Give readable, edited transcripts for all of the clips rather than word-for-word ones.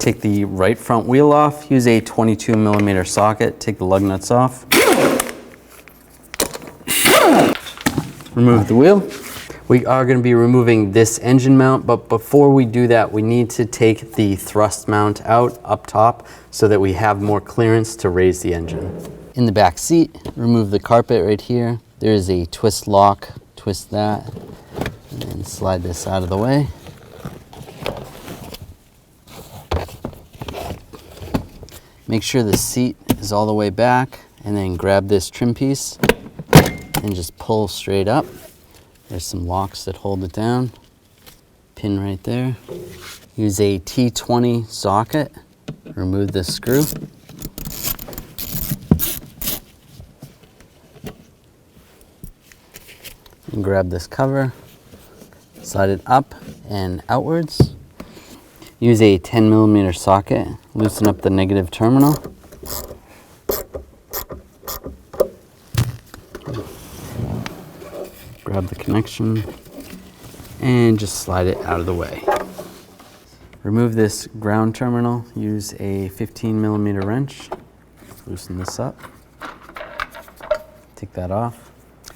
Take the right front wheel off, use a 22mm socket, take the lug nuts off. Remove the wheel. We are going to be removing this engine mount, but before we do that, we need to take the thrust mount out up top so that we have more clearance to raise the engine. In the back seat, remove the carpet right here. There is a twist lock, twist that, and then slide this out of the way. Make sure the seat is all the way back, and then grab this trim piece and just pull straight up. There's some locks that hold it down. Pin right there. Use a T20 socket. Remove this screw. And grab this cover. Slide it up and outwards. Use a 10mm socket. Loosen up the negative terminal. Grab the connection and just slide it out of the way. Remove this ground terminal. Use a 15mm wrench. Loosen this up. Take that off.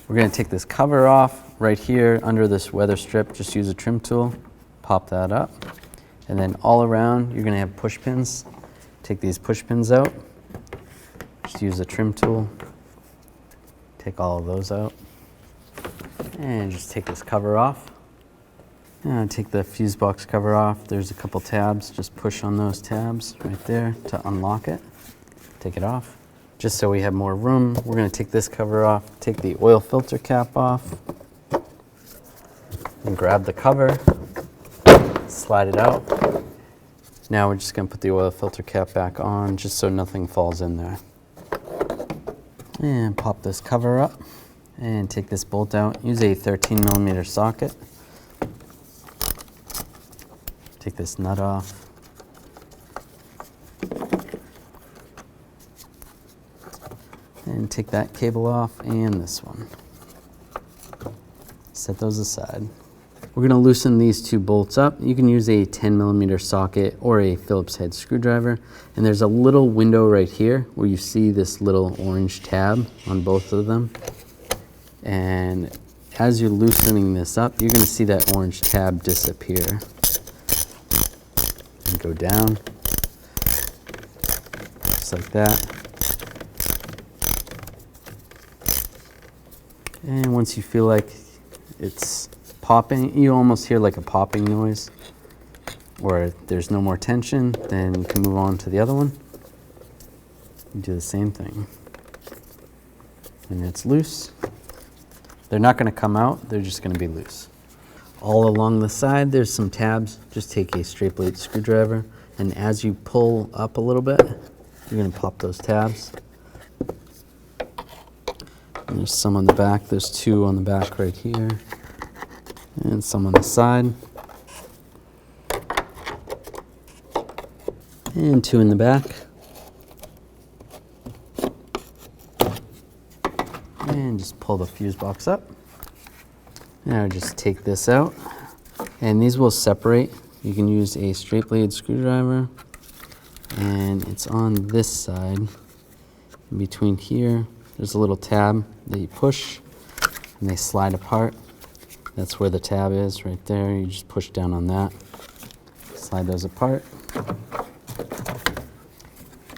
We're going to take this cover off right here under this weather strip. Just use a trim tool. Pop that up. And then all around, you're going to have push pins. Take these push pins out. Just use a trim tool. Take all of those out. And just take this cover off. And take the fuse box cover off. There's a couple tabs. Just push on those tabs right there to unlock it. Take it off. Just so we have more room, we're going to take this cover off, take the oil filter cap off, and grab the cover, slide it out. Now we're just going to put the oil filter cap back on just so nothing falls in there. And pop this cover up and take this bolt out. Use a 13mm socket. Take this nut off. And take that cable off and this one. Set those aside. We're going to loosen these two bolts up. You can use a 10mm socket or a Phillips head screwdriver. And there's a little window right here where you see this little orange tab on both of them. And as you're loosening this up, you're going to see that orange tab disappear. And go down, just like that. And once you feel like it's popping, you almost hear like a popping noise, or there's no more tension, then you can move on to the other one. You do the same thing. And it's loose. They're not going to come out, they're just going to be loose. All along the side, there's some tabs. Just take a straight blade screwdriver, and as you pull up a little bit, you're going to pop those tabs. And there's some on the back. There's two on the back right here, and some on the side, and two in the back. And just pull the fuse box up. Now just take this out, and these will separate. You can use a straight blade screwdriver, and it's on this side. In between here, there's a little tab that you push, and they slide apart. That's where the tab is, right there. You just push down on that, slide those apart.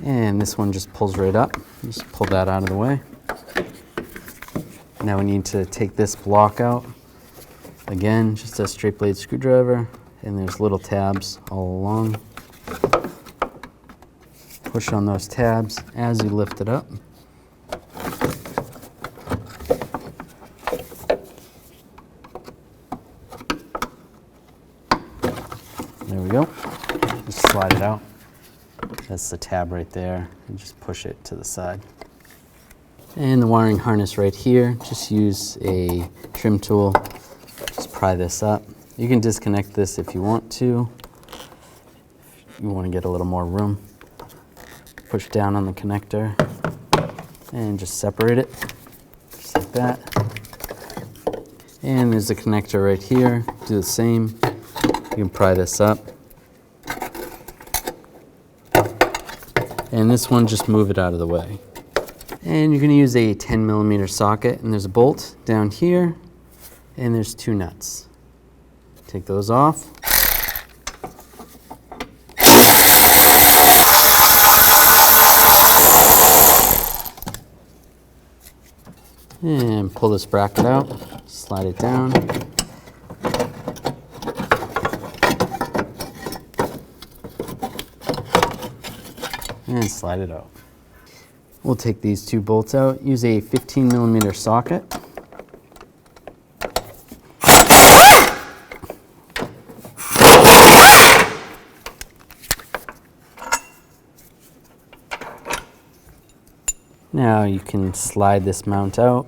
And this one just pulls right up. Just pull that out of the way. Now we need to take this block out. Again, just a straight blade screwdriver, and there's little tabs all along. Push on those tabs as you lift it up. There we go. Just slide it out. That's the tab right there, and just push it to the side. And the wiring harness right here, just use a trim tool. Just pry this up. You can disconnect this if you want to. If you want to get a little more room. Push down on the connector and just separate it, just like that. And there's a connector right here. Do the same. You can pry this up. And this one, just move it out of the way. And you're gonna use a 10mm socket, and there's a bolt down here, and there's 2 nuts. Take those off. And pull this bracket out, slide it down. And slide it out. We'll take these 2 bolts out, use a 15mm socket. Now you can slide this mount out.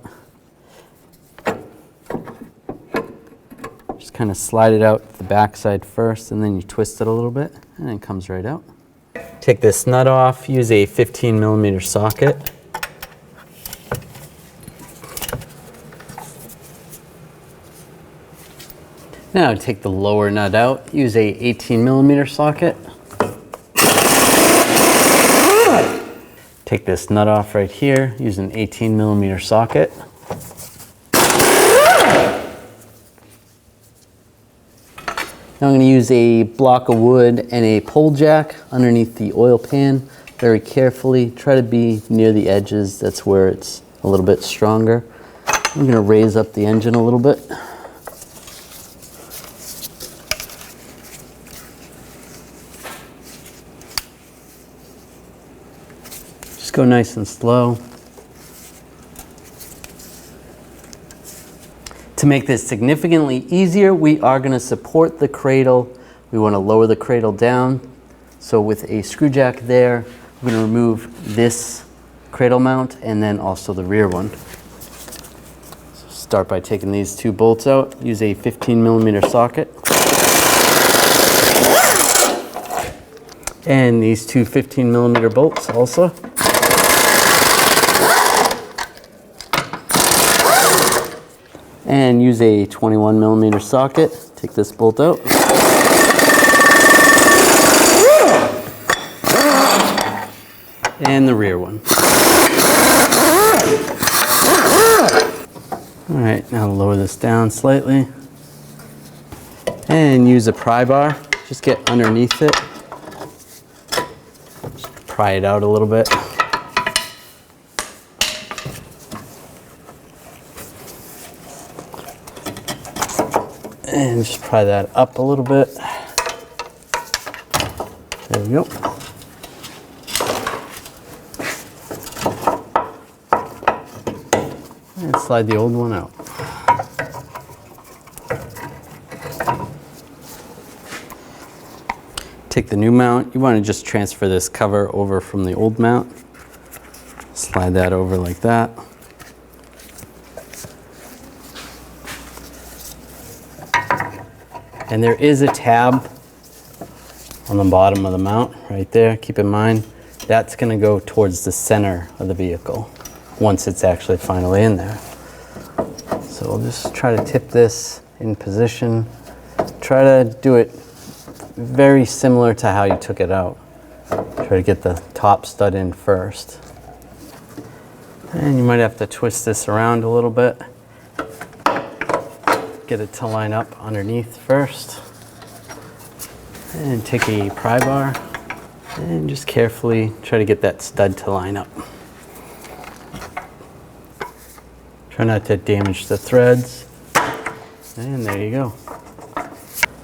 Just kind of slide it out the back side first, and then you twist it a little bit, and it comes right out. Take this nut off, use a 15mm socket. Now take the lower nut out, use a 18mm socket. Take this nut off right here, use an 18mm socket. Now I'm going to use a block of wood and a pole jack underneath the oil pan. Very carefully, try to be near the edges, that's where it's a little bit stronger. I'm going to raise up the engine a little bit. Just go nice and slow. To make this significantly easier, we are going to support the cradle. We want to lower the cradle down. So with a screw jack there, we're going to remove this cradle mount and then also the rear one. So start by taking these 2 bolts out. Use a 15mm socket. And these 2 15mm bolts also. And use a 21mm socket. Take this bolt out. And the rear one. All right, now lower this down slightly. And use a pry bar. Just get underneath it. Just pry it out a little bit. And just pry that up a little bit. There we go. And slide the old one out. Take the new mount. You want to just transfer this cover over from the old mount. Slide that over like that. And there is a tab on the bottom of the mount right there. Keep in mind, that's going to go towards the center of the vehicle once it's actually finally in there. So we'll just try to tip this in position. Try to do it very similar to how you took it out. Try to get the top stud in first. And you might have to twist this around a little bit. Get it to line up underneath first. And take a pry bar and just carefully try to get that stud to line up. Try not to damage the threads. And there you go.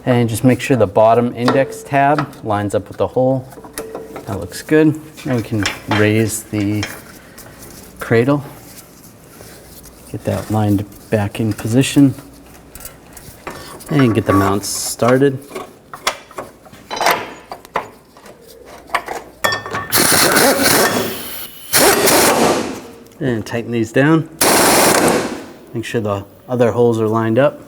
And just make sure the bottom index tab lines up with the hole. That looks good. Now we can raise the cradle. Get that lined back in position. And get the mounts started. And tighten these down. Make sure the other holes are lined up.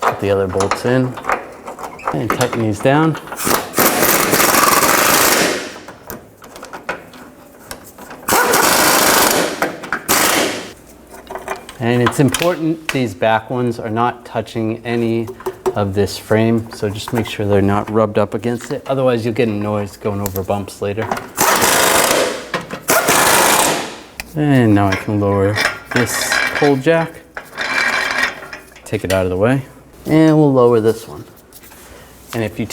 Put the other bolts in. And tighten these down. And it's important these back ones are not touching any of this frame, so just make sure they're not rubbed up against it. Otherwise you'll get a noise going over bumps later. And now I can lower this pole jack, take it out of the way, and we'll lower this one. And if you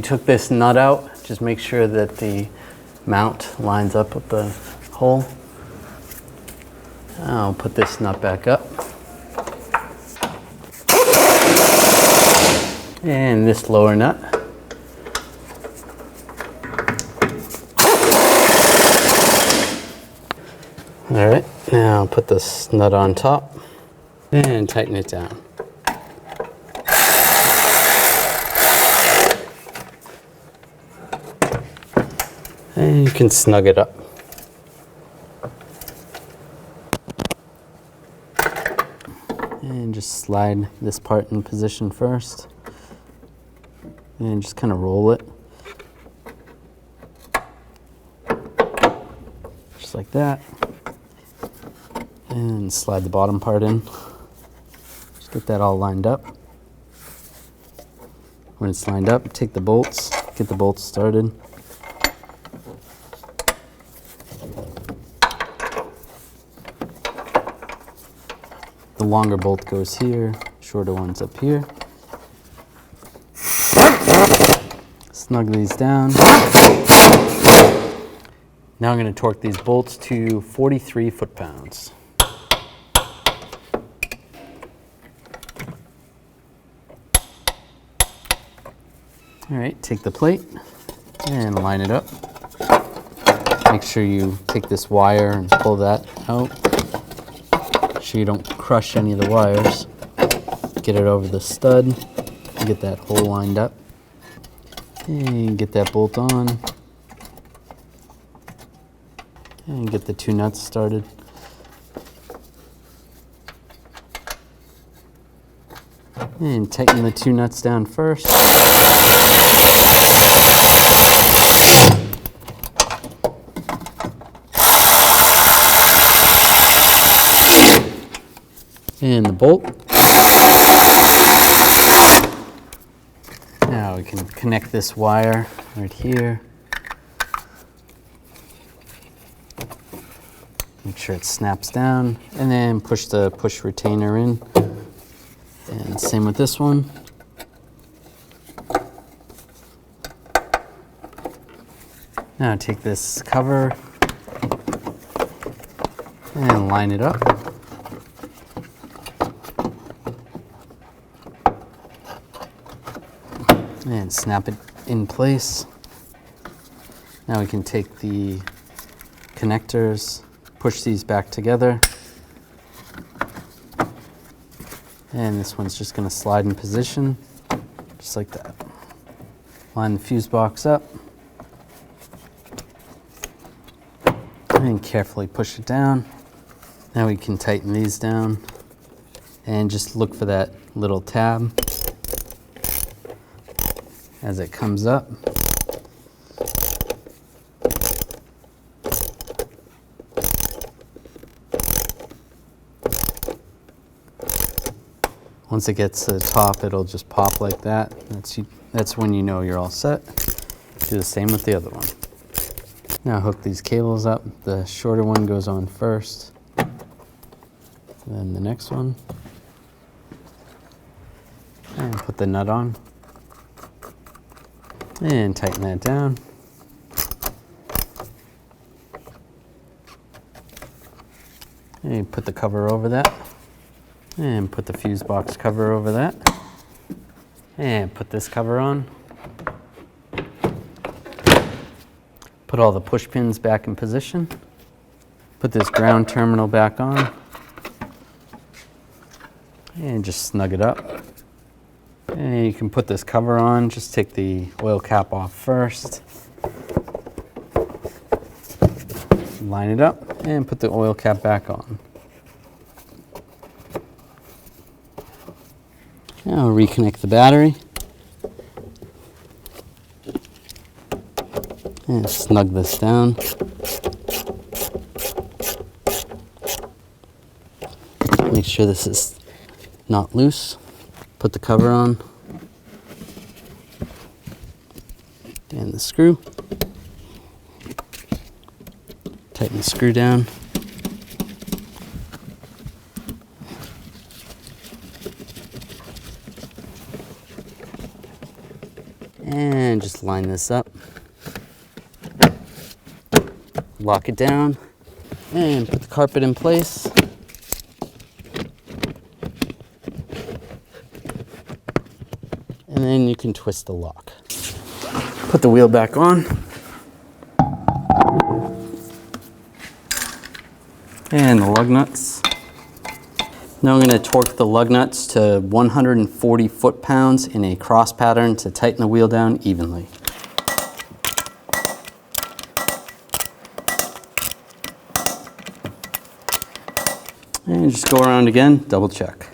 took this nut out, just make sure that the mount lines up with the hole. I'll put this nut back up. And this lower nut. All right, now I'll put this nut on top and tighten it down. And you can snug it up. And just slide this part in position first. And just kind of roll it. Just like that. And slide the bottom part in. Just get that all lined up. When it's lined up, take the bolts, get the bolts started. The longer bolt goes here, shorter one's up here. Snug these down. Now I'm going to torque these bolts to 43 foot-pounds. All right, take the plate and line it up. Make sure you take this wire and pull that out. Make sure you don't crush any of the wires. Get it over the stud, get that hole lined up. And get that bolt on. And get the two nuts started. And tighten the two nuts down first. And the bolt. Now we can connect this wire right here. Make sure it snaps down, and then push the push retainer in. And same with this one. Now take this cover and line it up. And snap it in place. Now we can take the connectors, push these back together. And this one's just going to slide in position, just like that. Line the fuse box up. And carefully push it down. Now we can tighten these down. And just look for that little tab as it comes up. Once it gets to the top, it'll just pop like that. That's when you know you're all set. Do the same with the other one. Now hook these cables up. The shorter one goes on first, then the next one. And put the nut on. And tighten that down. And put the cover over that. And put the fuse box cover over that. And put this cover on. Put all the push pins back in position. Put this ground terminal back on. And just snug it up. And you can put this cover on, just take the oil cap off first. Line it up and put the oil cap back on. Now reconnect the battery. And snug this down. Make sure this is not loose. Put the cover on. And the screw. Tighten the screw down. And just line this up. Lock it down and put the carpet in place. And then you can twist the lock. Put the wheel back on. And the lug nuts. Now I'm going to torque the lug nuts to 140 foot-pounds in a cross pattern to tighten the wheel down evenly. And just go around again, double check.